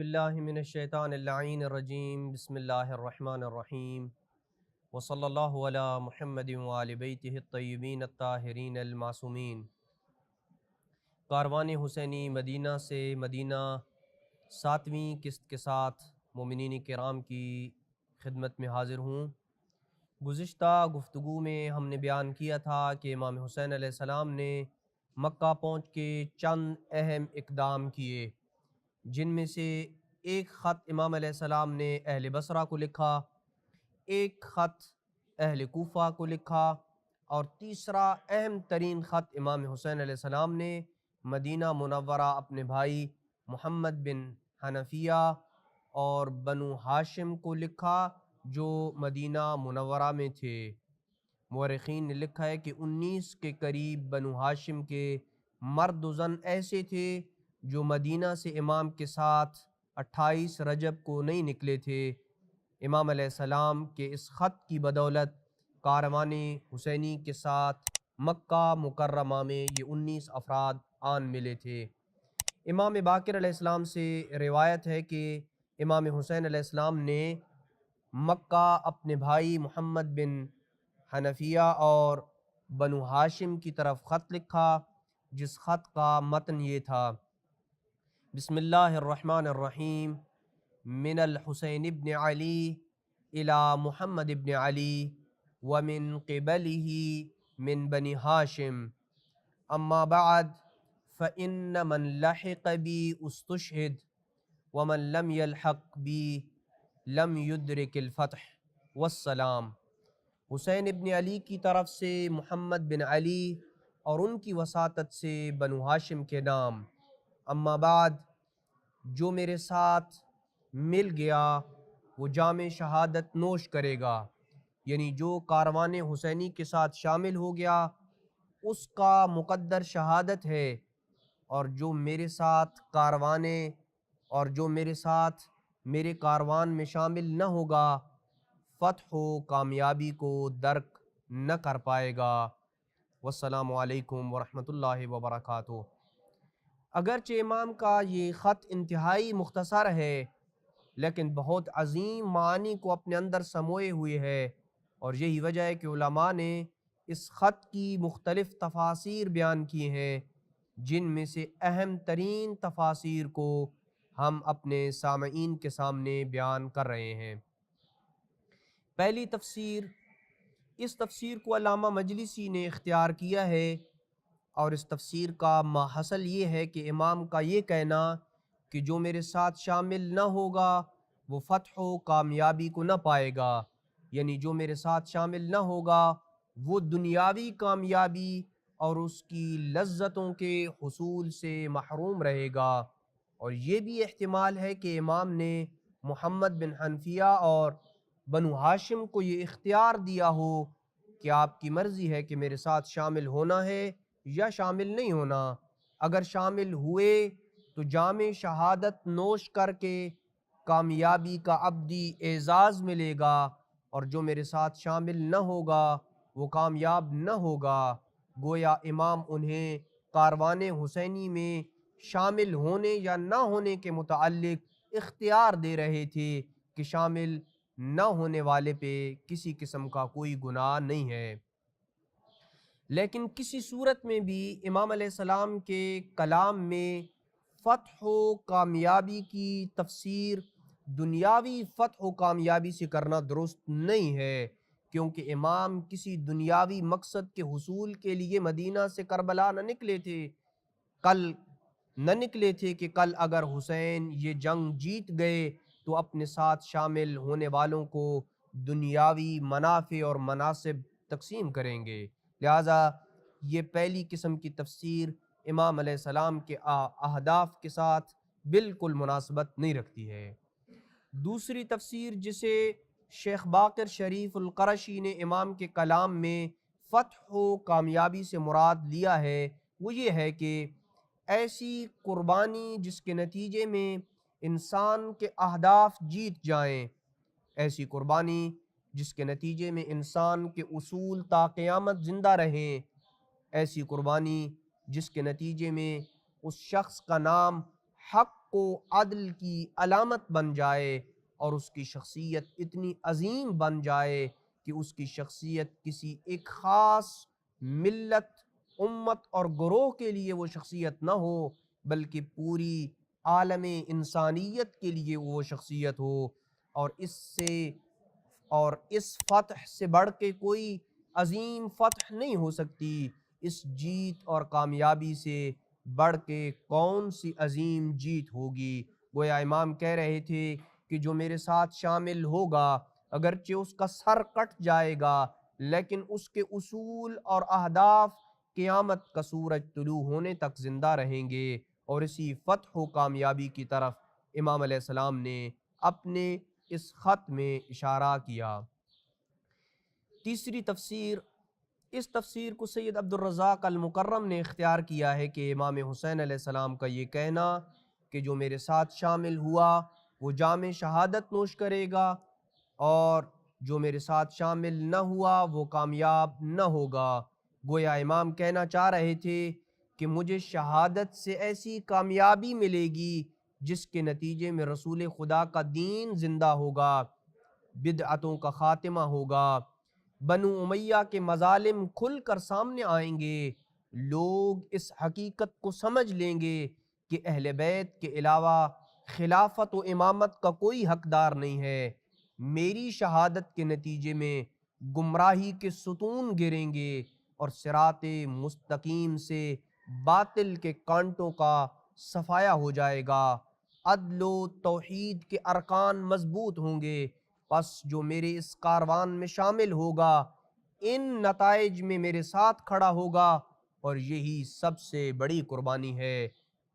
باللہ من الشیطان اللعین الرجیم بسم اللہ الرحمن الرحیم وصلی اللہ علی محمد وآل بیتہ الطیبین الطاہرین المعصومین۔ کاروان حسینی مدینہ سے مدینہ 7ویں قسط کے ساتھ مومنین کرام کی خدمت میں حاضر ہوں۔ گزشتہ گفتگو میں ہم نے بیان کیا تھا کہ امام حسین علیہ السلام نے مکہ پہنچ کے چند اہم اقدام کیے، جن میں سے ایک خط امام علیہ السلام نے اہل بصرہ کو لکھا، ایک خط اہل کوفہ کو لکھا، اور تیسرا اہم ترین خط امام حسین علیہ السلام نے مدینہ منورہ اپنے بھائی محمد بن حنفیہ اور بنو ہاشم کو لکھا جو مدینہ منورہ میں تھے۔ مورخین نے لکھا ہے کہ 19 کے قریب بنو ہاشم کے مرد و زن ایسے تھے جو مدینہ سے امام کے ساتھ 28 رجب کو نہیں نکلے تھے۔ امام علیہ السلام کے اس خط کی بدولت کاروان حسینی کے ساتھ مکہ مکرمہ میں یہ 19 افراد آن ملے تھے۔ امام باقر علیہ السلام سے روایت ہے کہ امام حسین علیہ السلام نے مکہ اپنے بھائی محمد بن حنفیہ اور بنو ہاشم کی طرف خط لکھا، جس خط کا متن یہ تھا: بسم اللہ الرحمن الرحیم، من الحسین ابن علی الى محمد ابن علی ومن قبلہ من بنی ہاشم، اما بعد فإن من لحق بی استشہد ومن لم يلحق بی لم يدرک الفتح والسلام۔ حسین ابن علی کی طرف سے محمد بن علی اور ان کی وساطت سے بنو ہاشم کے نام، اما بعد جو میرے ساتھ مل گیا وہ جام شہادت نوش کرے گا، یعنی جو کاروان حسینی کے ساتھ شامل ہو گیا اس کا مقدر شہادت ہے، اور جو میرے ساتھ میرے کاروان میں شامل نہ ہوگا فتح و کامیابی کو درک نہ کر پائے گا۔ والسلام علیکم ورحمۃ اللہ وبرکاتہ۔ اگرچہ امام کا یہ خط انتہائی مختصر ہے لیکن بہت عظیم معانی کو اپنے اندر سموئے ہوئے ہے، اور یہی وجہ ہے کہ علماء نے اس خط کی مختلف تفاسیر بیان کی ہیں، جن میں سے اہم ترین تفاسیر کو ہم اپنے سامعین کے سامنے بیان کر رہے ہیں۔ پہلی تفسیر، اس تفسیر کو علامہ مجلسی نے اختیار کیا ہے، اور اس تفسیر کا ماحصل یہ ہے کہ امام کا یہ کہنا کہ جو میرے ساتھ شامل نہ ہوگا وہ فتح و کامیابی کو نہ پائے گا، یعنی جو میرے ساتھ شامل نہ ہوگا وہ دنیاوی کامیابی اور اس کی لذتوں کے حصول سے محروم رہے گا۔ اور یہ بھی احتمال ہے کہ امام نے محمد بن حنفیہ اور بنو ہاشم کو یہ اختیار دیا ہو کہ آپ کی مرضی ہے کہ میرے ساتھ شامل ہونا ہے یا شامل نہیں ہونا۔ اگر شامل ہوئے تو جام شہادت نوش کر کے کامیابی کا ابدی اعزاز ملے گا، اور جو میرے ساتھ شامل نہ ہوگا وہ کامیاب نہ ہوگا۔ گویا امام انہیں کاروان حسینی میں شامل ہونے یا نہ ہونے کے متعلق اختیار دے رہے تھے کہ شامل نہ ہونے والے پہ کسی قسم کا کوئی گناہ نہیں ہے۔ لیکن کسی صورت میں بھی امام علیہ السلام کے کلام میں فتح و کامیابی کی تفسیر دنیاوی فتح و کامیابی سے کرنا درست نہیں ہے، کیونکہ امام کسی دنیاوی مقصد کے حصول کے لیے مدینہ سے کربلا نہ نکلے تھے کہ کل اگر حسین یہ جنگ جیت گئے تو اپنے ساتھ شامل ہونے والوں کو دنیاوی منافع اور مناصب تقسیم کریں گے، لہٰذا یہ پہلی قسم کی تفسیر امام علیہ السلام کے اہداف کے ساتھ بالکل مناسبت نہیں رکھتی ہے۔ دوسری تفسیر جسے شیخ باقر شریف القرشی نے امام کے کلام میں فتح و کامیابی سے مراد لیا ہے، وہ یہ ہے کہ ایسی قربانی جس کے نتیجے میں انسان کے اہداف جیت جائیں، ایسی قربانی جس کے نتیجے میں انسان کے اصول تا قیامت زندہ رہیں، ایسی قربانی جس کے نتیجے میں اس شخص کا نام حق حق و عدل کی علامت بن جائے اور اس کی شخصیت اتنی عظیم بن جائے کہ اس کی شخصیت کسی ایک خاص ملت، امت اور گروہ کے لیے وہ شخصیت نہ ہو، بلکہ پوری عالم انسانیت کے لیے وہ شخصیت ہو، اور اس فتح سے بڑھ کے کوئی عظیم فتح نہیں ہو سکتی۔ اس جیت اور کامیابی سے بڑھ کے کون سی عظیم جیت ہوگی؟ گویا امام کہہ رہے تھے کہ جو میرے ساتھ شامل ہوگا اگرچہ اس کا سر کٹ جائے گا، لیکن اس کے اصول اور اہداف قیامت کا سورج طلوع ہونے تک زندہ رہیں گے۔ اور اسی فتح و کامیابی کی طرف امام علیہ السلام نے اپنے اس خط میں اشارہ کیا۔ تیسری تفسیر، اس تفسیر کو سید عبد الرزاق المکرم نے اختیار کیا ہے کہ امام حسین علیہ السلام کا یہ کہنا کہ جو میرے ساتھ شامل ہوا وہ جام شہادت نوش کرے گا، اور جو میرے ساتھ شامل نہ ہوا وہ کامیاب نہ ہوگا۔ گویا امام کہنا چاہ رہے تھے کہ مجھے شہادت سے ایسی کامیابی ملے گی جس کے نتیجے میں رسول خدا کا دین زندہ ہوگا، بدعتوں کا خاتمہ ہوگا، بنو امیہ کے مظالم کھل کر سامنے آئیں گے، لوگ اس حقیقت کو سمجھ لیں گے کہ اہل بیت کے علاوہ خلافت و امامت کا کوئی حقدار نہیں ہے۔ میری شہادت کے نتیجے میں گمراہی کے ستون گریں گے اور صراط مستقیم سے باطل کے کانٹوں کا صفایا ہو جائے گا، عدل و توحید کے ارکان مضبوط ہوں گے۔ پس جو میرے اس کاروان میں شامل ہوگا ان نتائج میں میرے ساتھ کھڑا ہوگا، اور یہی سب سے بڑی قربانی ہے۔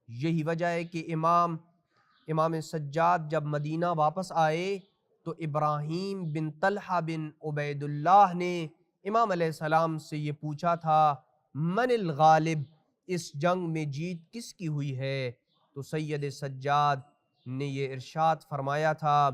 یہی وجہ ہے کہ امام سجاد جب مدینہ واپس آئے تو ابراہیم بن طلحہ بن عبید اللہ نے امام علیہ السلام سے یہ پوچھا تھا، من الغالب، اس جنگ میں جیت کس کی ہوئی ہے؟ تو سید سجاد نے یہ ارشاد فرمایا تھا،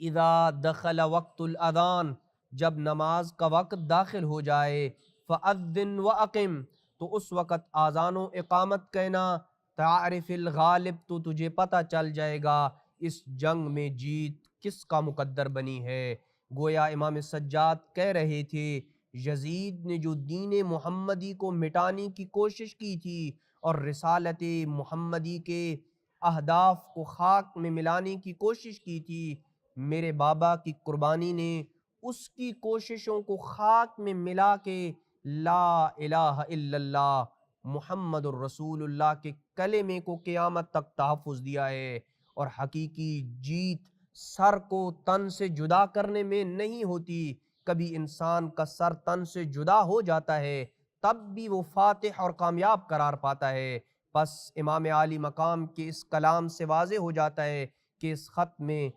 اذا دخل وقت الاذان، جب نماز کا وقت داخل ہو جائے، فاذن واقم، تو اس وقت آذان و اقامت کہنا، تعرف الغالب، تو تجھے پتہ چل جائے گا اس جنگ میں جیت کس کا مقدر بنی ہے۔ گویا امام سجاد کہہ رہے تھے یزید نے جو دین محمدی کو مٹانے کی کوشش کی تھی اور رسالت محمدی کے اہداف کو خاک میں ملانے کی کوشش کی تھی، میرے بابا کی قربانی نے اس کی کوششوں کو خاک میں ملا کے لا الہ الا اللہ محمد الرسول اللہ کے کلمے کو قیامت تک تحفظ دیا ہے۔ اور حقیقی جیت سر کو تن سے جدا کرنے میں نہیں ہوتی، کبھی انسان کا سر تن سے جدا ہو جاتا ہے تب بھی وہ فاتح اور کامیاب قرار پاتا ہے۔ پس امام عالی مقام کے اس کلام سے واضح ہو جاتا ہے کہ اس خط میں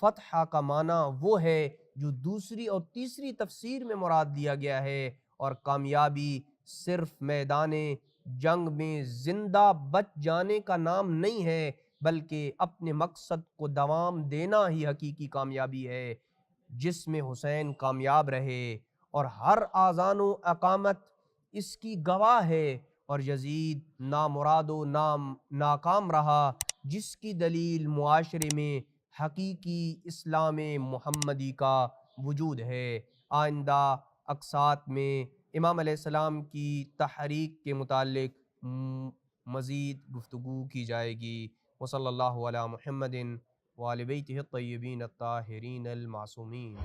فتح کا معنی وہ ہے جو دوسری اور تیسری تفسیر میں مراد لیا گیا ہے، اور کامیابی صرف میدان جنگ میں زندہ بچ جانے کا نام نہیں ہے، بلکہ اپنے مقصد کو دوام دینا ہی حقیقی کامیابی ہے۔ جس میں حسین کامیاب رہے اور ہر آذان و اقامت اس کی گواہ ہے، اور یزید نامراد و ناکام رہا، جس کی دلیل معاشرے میں حقیقی اسلام محمدی کا وجود ہے۔ آئندہ اقساط میں امام علیہ السلام کی تحریک کے متعلق مزید گفتگو کی جائے گی۔ وصلی اللہ علی محمد وآل بیتہ الطیبین الطاہرین المعصومین۔